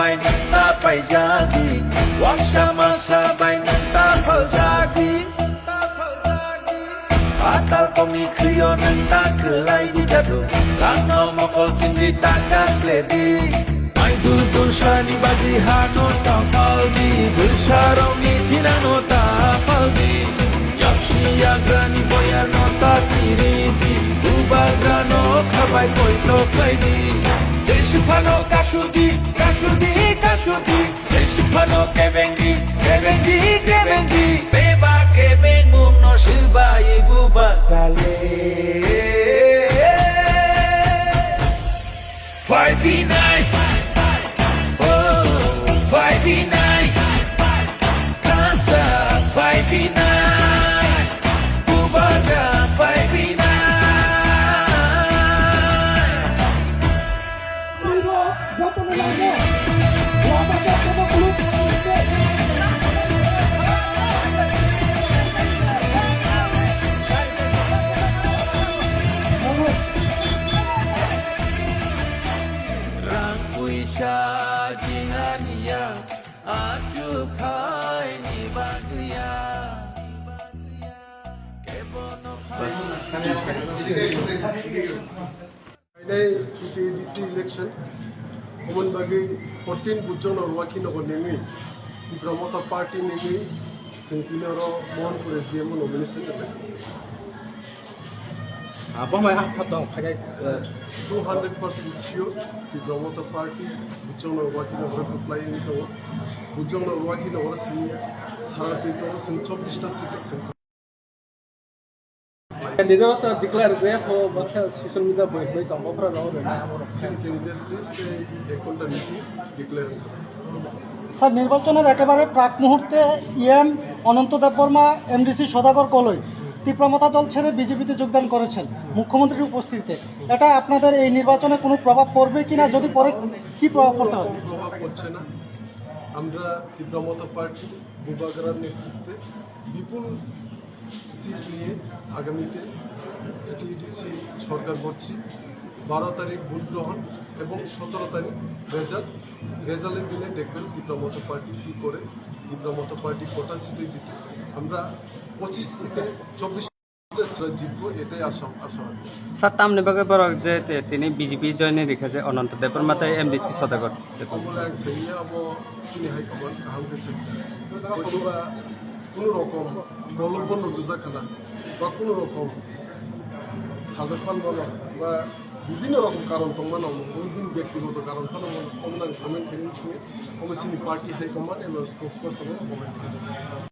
bai nanta pai jadi waksama sabai nanta phal jadi atal komi kriyo nanta kelai di jadu lano mokol sindi takas ledi mai dul dul shani baji hano tapaldi bersaroni tinano tapaldi yapsi agrani boya nota kiriti ubagrano khabai koito kaidi Jesupano kasudi kasudi kasudi Jesupano kebengi kebengi kebengi beba kebengum no silba ibu bakale 5v9 oh 5v9 Kansa 5v9 Bubaga 5v9 Rangkuisha jinania ajukai ni bagia kebono PTDC election common bagi 14 bujon or waki no nemi Brahmata party nemi Sentinero Mon President nomination Abang mai asap dong pakai 200% sure the Brahmata party bujon or waki no reply ni to bujon or waki no sini sara to sen 24 ta seat Candidato a declarar zero, você social media foi tomou para não, né, amor. Sir নির্বাচনের একেবারে প্রাক মুহূর্তে EM অনন্ত Debbarma MDC সদাগর কলই তীব্রমতা দল ছেড়ে বিজেপিতে যোগদান করেছেন মুখ্যমন্ত্রীর উপস্থিতিতে এটা আপনাদের এই নির্বাচনে কোনো প্রভাব পড়বে কিনা যদি পড়ে কি প্রভাব পড়তে হবে প্রভাব পড়ছে না আমরা তীব্রমতা পার্টি বুবাগরার নেতৃত্বে বিপুল সিট নিয়ে আগামীতে টিডিসি সরকার করছি 12 তারিখ ভোট গ্রহণ এবং 17 তারিখ রেজাল্টের দিনে দেখবেন তীব্রমতা পার্টি কী করে তীব্রমতা পার্টি কটা সিটে জিতে আমরা 25 থেকে 24 জিতবো এটাই আশা স্যার তামনি বাগে বরক যে তিনি বিজেপি জয়নে রেখেছে অনন্ত দেবের মাথায় এমডিসি সদাগর আমরা এক সাইয়া আবো সিনি হাইকমান আহমেদ কোনো রকম প্রলোভন রোজাখানা বা কোনো রকম সাজাপান বলা বা বিভিন্ন রকম কারণ তোমার বহুদিন ব্যক্তিগত কারণ কমনাং কমেন্ট করেন সঙ্গে কমিশনি পার্টি হাইকমান এবং স্পোক্সপারসনের কমেন্ট